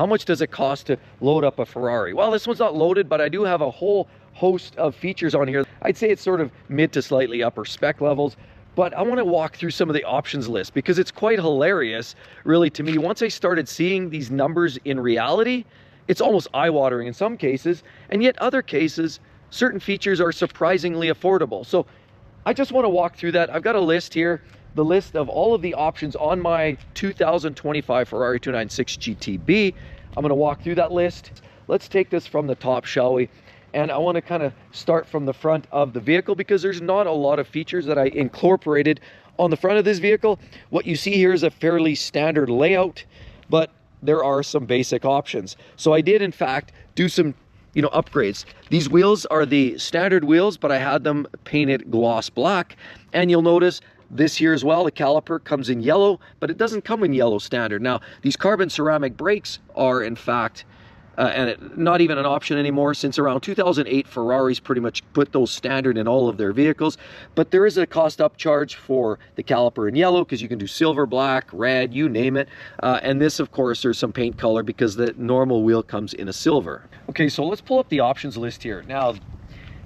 much does it cost to load up a Ferrari? Well, this one's not loaded, but I do have a whole host of features on here. I'd say it's sort of mid to slightly upper spec levels, but I want to walk through some of the options list because it's quite hilarious, really, to me. Once I started seeing these numbers in reality, it's almost eye-watering in some cases, and yet other cases, certain features are surprisingly affordable. So I just want to walk through that. I've got a list here, the list of all of the options on my 2025 Ferrari 296 GTB. I'm going to walk through that list. Let's take this from the top, shall we? And I want to kind of start from the front of the vehicle because there's not a lot of features that I incorporated on the front of this vehicle. What you see here is a fairly standard layout, but there are some basic options. So I did, in fact, do some upgrades. These wheels are the standard wheels, but I had them painted gloss black. And you'll notice this here as well, the caliper comes in yellow, but it doesn't come in yellow standard. Now, these carbon ceramic brakes are, in fact, not even an option anymore. Since around 2008, Ferraris pretty much put those standard in all of their vehicles. But there is a cost upcharge for the caliper in yellow because you can do silver, black, red, you name it. And this, of course, there's some paint color because the normal wheel comes in a silver. Okay, so let's pull up the options list here. Now,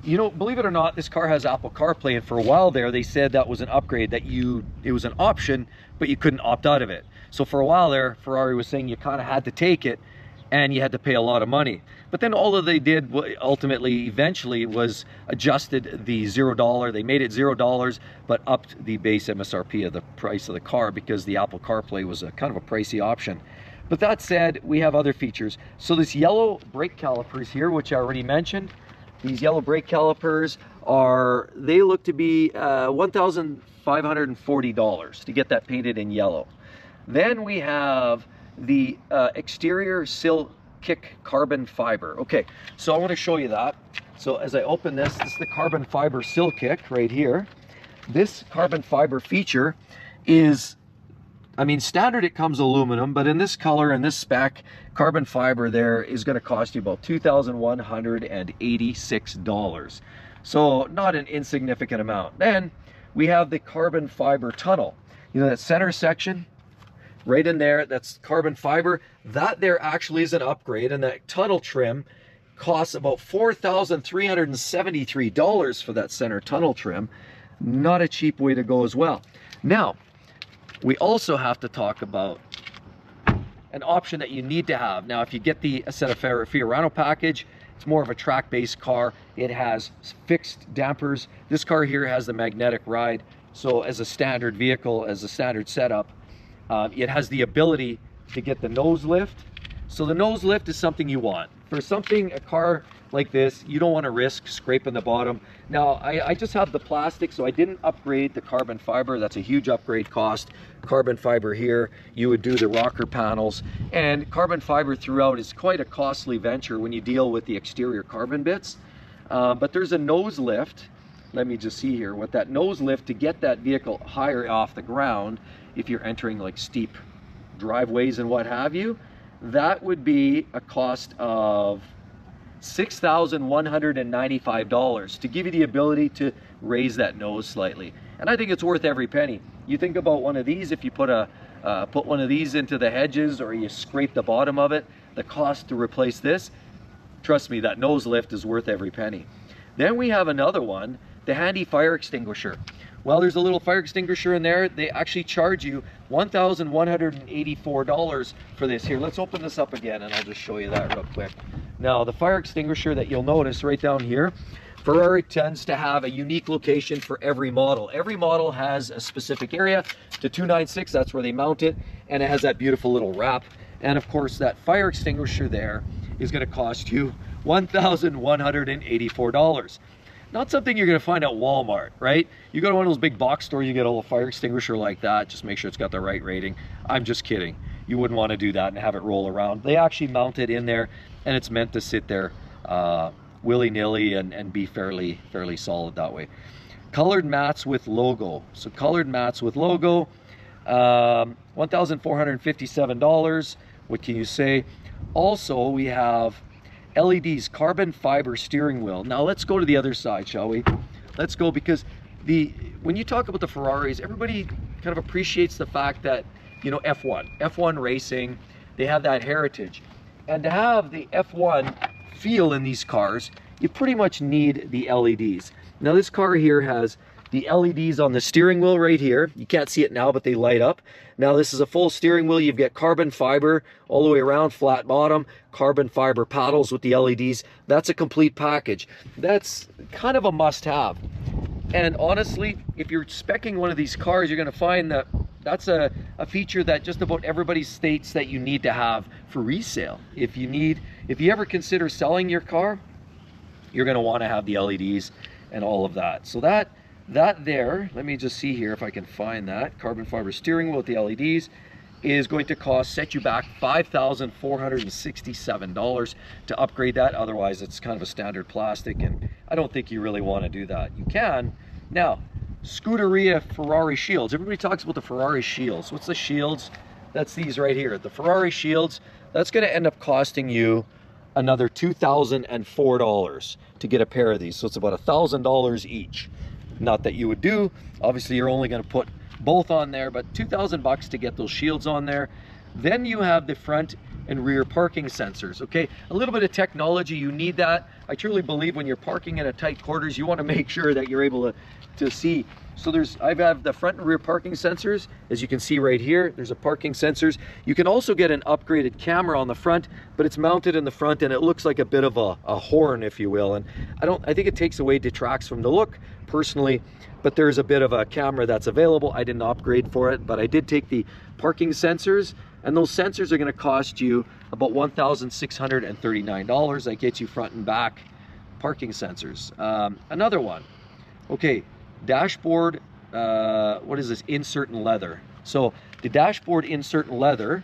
believe it or not, this car has Apple CarPlay, and for a while there, they said that was an upgrade, that it was an option, but you couldn't opt out of it. So for a while there, Ferrari was saying you kind of had to take it, and you had to pay a lot of money. But then all that they did ultimately, eventually, was adjusted the $0. They made it $0, but upped the base MSRP of the price of the car because the Apple CarPlay was a kind of a pricey option. But that said, we have other features. So this yellow brake calipers here, which I already mentioned, these yellow brake calipers they look to be $1,540 to get that painted in yellow. Then we have the exterior sill kick carbon fiber. Okay, so I want to show you that. So as I open this is the carbon fiber sill kick right here. This carbon fiber feature is, standard it comes aluminum, but in this color and this spec, carbon fiber there is going to cost you about $2,186. So not an insignificant amount. Then we have the carbon fiber tunnel. That center section right in there, that's carbon fiber. That there actually is an upgrade, and that tunnel trim costs about $4,373 for that center tunnel trim. Not a cheap way to go as well. Now, we also have to talk about an option that you need to have. Now, if you get the Assetto Fiorano package, it's more of a track-based car. It has fixed dampers. This car here has the magnetic ride. So as a standard vehicle, as a standard setup, it has the ability to get the nose lift. So the nose lift is something you want. For a car like this, you don't want to risk scraping the bottom. Now, I just have the plastic, so I didn't upgrade the carbon fiber. That's a huge upgrade cost. Carbon fiber here, you would do the rocker panels. And carbon fiber throughout is quite a costly venture when you deal with the exterior carbon bits. But there's a nose lift. Let me just see here what that nose lift to get that vehicle higher off the ground. If you're entering like steep driveways and what have you, that would be a cost of $6,195 to give you the ability to raise that nose slightly. And I think it's worth every penny. You think about one of these, if you put one of these into the hedges or you scrape the bottom of it, the cost to replace this, trust me, that nose lift is worth every penny. Then we have another one, the handy fire extinguisher. Well, there's a little fire extinguisher in there. They actually charge you $1,184 for this. Here, let's open this up again and I'll just show you that real quick. Now, the fire extinguisher that you'll notice right down here, Ferrari tends to have a unique location for every model. Every model has a specific area. The 296, that's where they mount it, and it has that beautiful little wrap. And of course, that fire extinguisher there is going to cost you $1,184. Not something you're going to find at Walmart, right? You go to one of those big box stores, you get a little fire extinguisher like that. Just make sure it's got the right rating. I'm just kidding. You wouldn't want to do that and have it roll around. They actually mount it in there, and it's meant to sit there willy-nilly and be fairly solid that way. Colored mats with logo. So colored mats with logo, $1,457. What can you say? Also, we have LEDs, carbon fiber steering wheel. Now let's go to the other side, shall we? Let's go, because when you talk about the Ferraris, everybody kind of appreciates the fact that, F1 racing, they have that heritage. And to have the F1 feel in these cars, you pretty much need the LEDs. Now this car here has the LEDs on the steering wheel right here. You can't see it now, but they light up. Now this is a full steering wheel. You've got carbon fiber all the way around, flat bottom, carbon fiber paddles with the LEDs. That's a complete package. That's kind of a must-have. And honestly, if you're speccing one of these cars, you're gonna find that that's a feature that just about everybody states that you need to have for resale. If you ever consider selling your car, you're gonna wanna have the LEDs and all of that. So that there, let me just see here if I can find that, carbon fiber steering wheel with the LEDs, is going to set you back $5,467 to upgrade that. Otherwise, it's kind of a standard plastic, and I don't think you really want to do that. You can. Now, Scuderia Ferrari shields. Everybody talks about the Ferrari shields. What's the shields? That's these right here. The Ferrari shields, that's going to end up costing you another $2,004 to get a pair of these. So it's about $1,000 each. Not that you would do. Obviously, you're only going to put both on there, but $2,000 to get those shields on there. Then you have the front and rear parking sensors. Okay, a little bit of technology, you need that. I truly believe when you're parking in a tight quarters, you want to make sure that you're able to see. So I have the front and rear parking sensors. As you can see right here, there's a parking sensors. You can also get an upgraded camera on the front, but it's mounted in the front and it looks like a bit of a horn, if you will. And I think it takes away, detracts from the look personally, but there's a bit of a camera that's available. I didn't upgrade for it, but I did take the parking sensors, and those sensors are going to cost you about $1,639. That gets you front and back parking sensors. Another one, okay, dashboard, what is this, insert in leather. So the dashboard insert in leather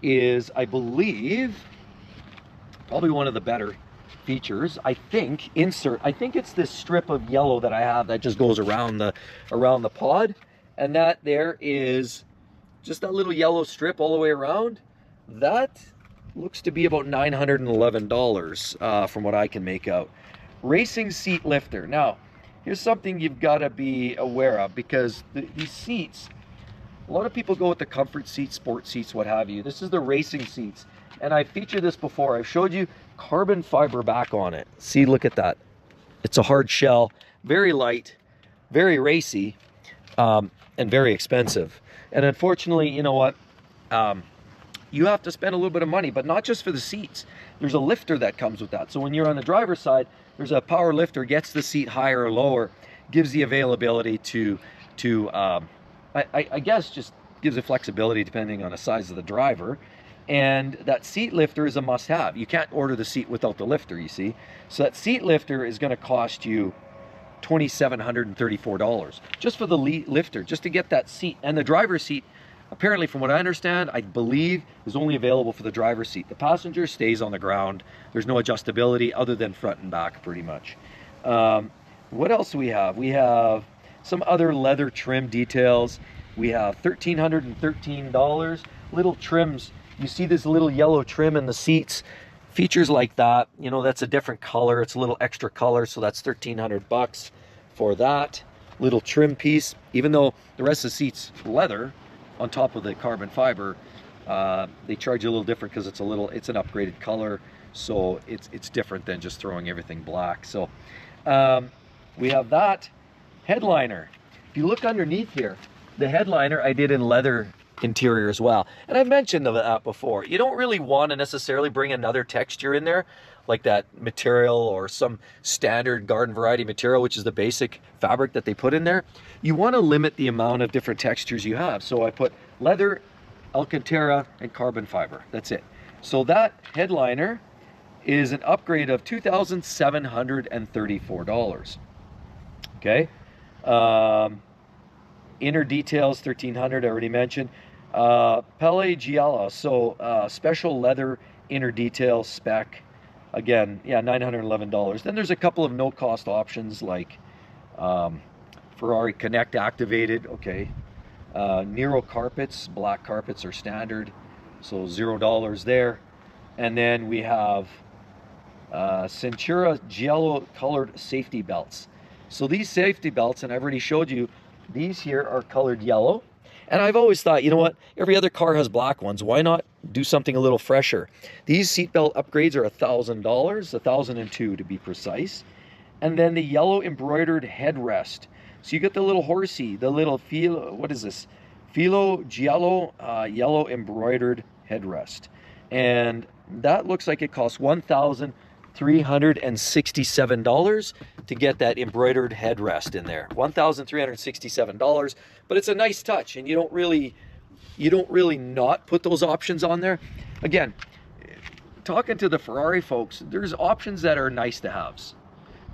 is, I believe, probably one of the better features. I think it's this strip of yellow that I have that just goes around the pod, and that there is just that little yellow strip all the way around. That looks to be about $911 from what I can make out. Racing seat lifter. Now here's something you've got to be aware of, because these seats, a lot of people go with the comfort seats, sport seats, what have you. This is the racing seats, and I featured this before. I've showed you carbon fiber back on it. See, look at that. It's a hard shell, very light, very racy, and very expensive. And unfortunately, you know what? You have to spend a little bit of money, but not just for the seats. There's a lifter that comes with that. So when you're on the driver's side, there's a power lifter, gets the seat higher or lower, gives the availability I guess just gives it flexibility depending on the size of the driver. And that seat lifter is a must-have. You can't order the seat without the lifter, you see. So that seat lifter is going to cost you $2,734 just for the lifter, just to get that seat. And the driver's seat, apparently, from what I understand, I believe, is only available for the driver's seat. The passenger stays on the ground. There's no adjustability other than front and back, pretty much. What else do we have? We have some other leather trim details. We have $1,313. Little trims. You see this little yellow trim in the seats. Features like that, you know, that's a different color. It's a little extra color, so that's $1,300 for that little trim piece. Even though the rest of the seat's leather on top of the carbon fiber, they charge you a little different because it's an upgraded color, so it's different than just throwing everything black. So we have that headliner. If you look underneath here, the headliner I did in leather interior as well, and I've mentioned that before. You don't really want to necessarily bring another texture in there, like that material or some standard garden variety material, which is the basic fabric that they put in there. You want to limit the amount of different textures you have. So I put leather, Alcantara, and carbon fiber. That's it. So that headliner is an upgrade of $2,734. Okay. Inner details, $1,300, I already mentioned. Pelle Giallo, so special leather inner detail spec. Again, yeah, $911. Then there's a couple of no-cost options like Ferrari Connect activated. Okay. Nero carpets, black carpets are standard, so $0 there. And then we have Centura Giallo colored safety belts. So these safety belts, and I've already showed you, these here are colored yellow, And I've always thought, you know what, every other car has black ones. Why not do something a little fresher? These seatbelt upgrades are $1,000, $1,002 to be precise. And then the yellow embroidered headrest. So you get the little horsey, the little what is this? Filo Giallo yellow embroidered headrest. And that looks like it costs $1,367 to get that embroidered headrest in there. $1,367, but it's a nice touch, and you don't really not put those options on there. Again, talking to the Ferrari folks, there's options that are nice to haves.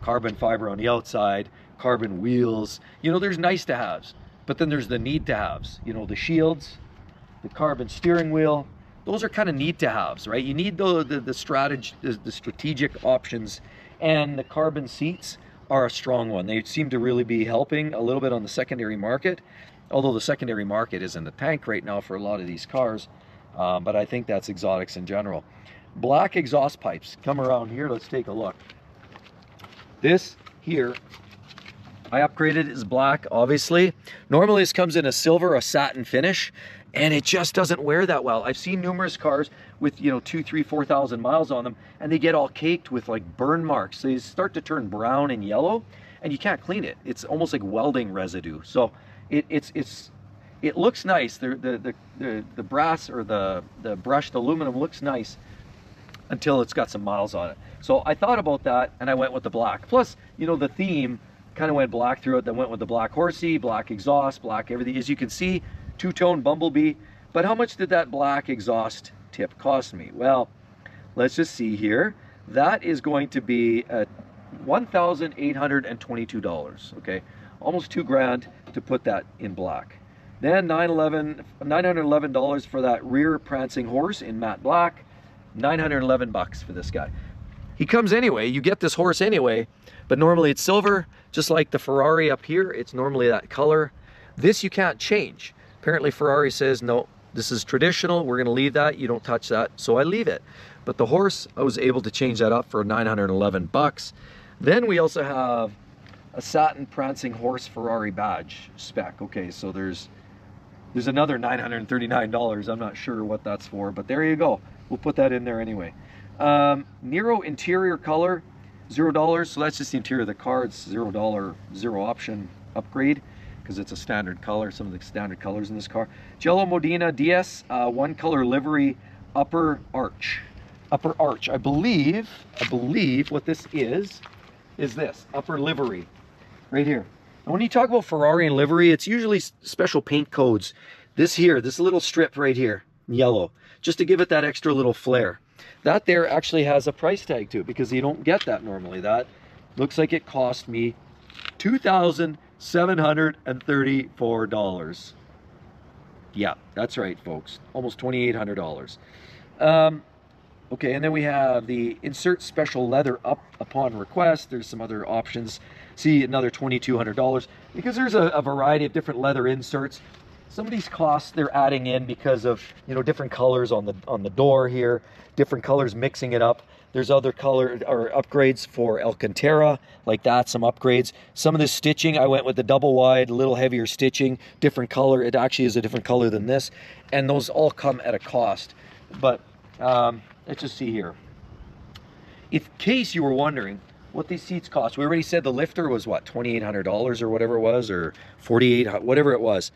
Carbon fiber on the outside, carbon wheels, you know, there's nice to haves, but then there's the need to haves, you know, the shields, the carbon steering wheel. Those are kind of need to haves, right? You need the strategic options, and the carbon seats are a strong one. They seem to really be helping a little bit on the secondary market, although the secondary market is in the tank right now for a lot of these cars, but I think that's exotics in general. Black exhaust pipes. Come around here, let's take a look. This here, I upgraded it as black, obviously. Normally this comes in a silver, a satin finish, and it just doesn't wear that well. I've seen numerous cars with, you know, 2,000, 3,000, 4,000 miles on them, and they get all caked with like burn marks. They start to turn brown and yellow, and you can't clean it. It's almost like welding residue. So it looks nice. The brass or the brushed aluminum looks nice until it's got some miles on it. So I thought about that, and I went with the black. Plus, you know, the theme kind of went black through it. Then went with the black horsey, black exhaust, black everything. As you can see, two-tone bumblebee. But how much did that black exhaust tip cost me? Well, let's just see here. That is going to be $1,822, okay? Almost $2,000 to put that in black. Then $911 for that rear prancing horse in matte black. 911 bucks for this guy. He comes anyway, you get this horse anyway, but normally it's silver, just like the Ferrari up here, it's normally that color. This you can't change. Apparently Ferrari says, no, this is traditional, we're gonna leave that, you don't touch that, so I leave it. But the horse, I was able to change that up for 911 bucks. Then we also have a satin prancing horse Ferrari badge spec. Okay, so there's another $939. I'm not sure what that's for, but there you go. We'll put that in there anyway. Nero interior color, $0. So that's just the interior of the car. It's $0, zero option upgrade because it's a standard color. Some of the standard colors in this car. Jello Modena DS, one color livery, upper arch. Upper arch. I believe what this is this upper livery right here. And when you talk about Ferrari and livery, it's usually special paint codes. This here, this little strip right here, yellow, just to give it that extra little flair. That there actually has a price tag to it because you don't get that normally. That looks like it cost me $2,734. Yeah, that's right, folks. Almost $2,800. Okay, and then we have the insert special leather up upon request. There's some other options. See, another $2,200 because there's a variety of different leather inserts. Some of these costs they're adding in because of, you know, different colors on the door here, different colors mixing it up. There's other color or upgrades for Alcantara, like that, some upgrades. Some of the stitching, I went with the double wide, a little heavier stitching, different color. It actually is a different color than this, and those all come at a cost. But let's just see here. In case you were wondering what these seats cost, we already said the lifter was what, $2,800 or whatever it was, or $4,800, whatever it was.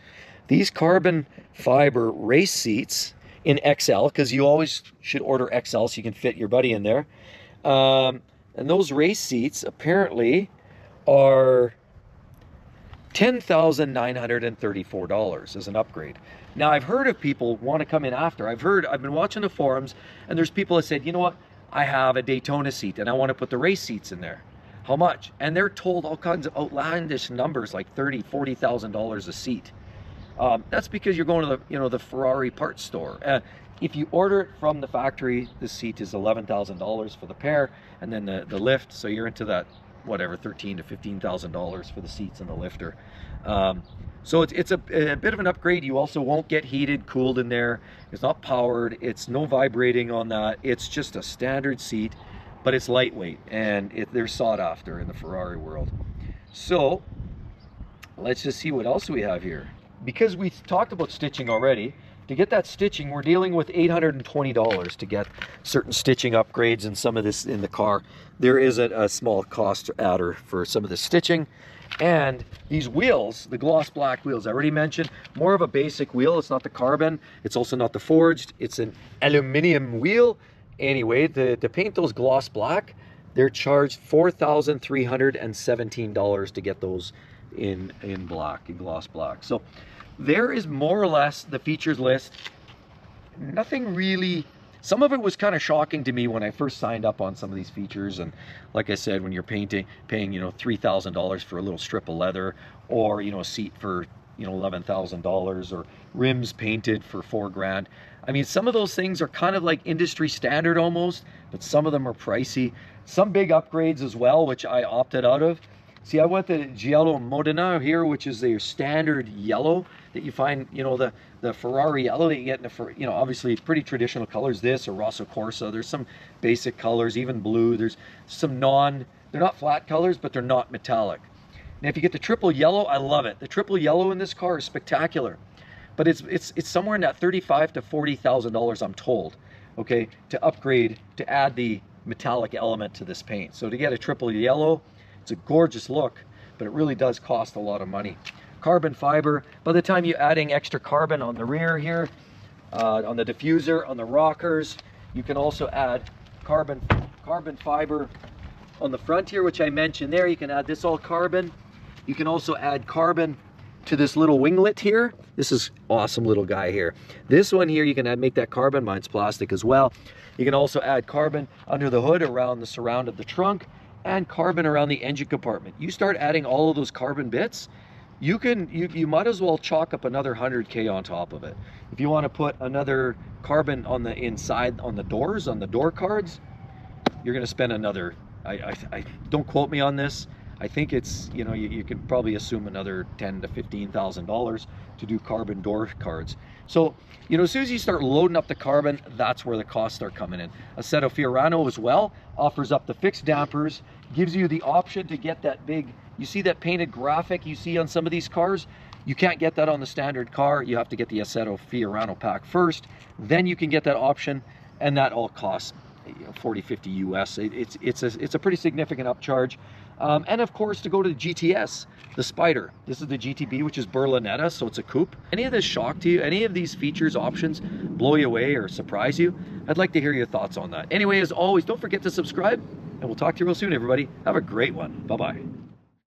These carbon fiber race seats in XL, because you always should order XL so you can fit your buddy in there. And those race seats apparently are $10,934 as an upgrade. Now I've heard of people want to come in after. I've been watching the forums, and there's people that said, you know what, I have a Daytona seat and I want to put the race seats in there. How much? And they're told all kinds of outlandish numbers like $30,000, $40,000 a seat. That's because you're going to the Ferrari parts store. If you order it from the factory, the seat is $11,000 for the pair, and then the lift. So you're into that whatever $13,000 to $15,000 for the seats and the lifter. So it's a bit of an upgrade. You also won't get heated, cooled in there. It's not powered. It's no vibrating on that. It's just a standard seat, but it's lightweight, and they're sought after in the Ferrari world. So let's just see what else we have here. because we talked about stitching already, to get that stitching, we're dealing with $820 to get certain stitching upgrades and some of this in the car. There is a small cost adder for some of the stitching. And these wheels, the gloss black wheels, I already mentioned, more of a basic wheel. It's not the carbon. It's also not the forged. It's an aluminum wheel. Anyway, to paint those gloss black, they're charged $4,317 to get those in black, in gloss black. So there is more or less the features list. Nothing really, some of it was kind of shocking to me when I first signed up on some of these features. And like I said, when you're paying, you know, $3,000 for a little strip of leather, or, you know, a seat for, you know, $11,000, or rims painted for $4,000. I mean, some of those things are kind of like industry standard almost, but some of them are pricey. Some big upgrades as well, which I opted out of. See, I went the Giallo Modena here, which is their standard yellow that you find, you know, the Ferrari yellow that you get in the, you know, obviously pretty traditional colors, this or Rosso Corsa. There's some basic colors, even blue. There's some they're not flat colors, but they're not metallic. Now, if you get the triple yellow, I love it. The triple yellow in this car is spectacular, but it's somewhere in that $35,000 to $40,000, I'm told, okay, to upgrade, to add the metallic element to this paint. So to get a triple yellow, it's a gorgeous look, but it really does cost a lot of money. Carbon fiber, by the time you're adding extra carbon on the rear here, on the diffuser, on the rockers, you can also add carbon fiber on the front here, which I mentioned there. You can add this all carbon. You can also add carbon to this little winglet here. This is awesome little guy here. This one here, you can make that carbon. Mine's plastic as well. You can also add carbon under the hood, around the surround of the trunk, and carbon around the engine compartment. You start adding all of those carbon bits, you might as well chalk up another 100K on top of it. If you want to put another carbon on the inside, on the doors, on the door cards, you're going to spend another, I don't quote me on this, I think it's, you know, you can probably assume another $10,000 to $15,000 to do carbon door cards. So, you know, as soon as you start loading up the carbon, that's where the costs start coming in. Aceto Fiorano as well offers up the fixed dampers, gives you the option to get that big, you see that painted graphic you see on some of these cars? You can't get that on the standard car. You have to get the Aceto Fiorano pack first, then you can get that option, and that all costs, you know, 40, 50 US. It's a pretty significant upcharge. And of course, to go to the GTS, the Spider. This is the GTB, which is Berlinetta, so it's a coupe. Any of this shock to you? Any of these features, options blow you away or surprise you? I'd like to hear your thoughts on that. Anyway, as always, don't forget to subscribe, and we'll talk to you real soon, everybody. Have a great one. Bye-bye.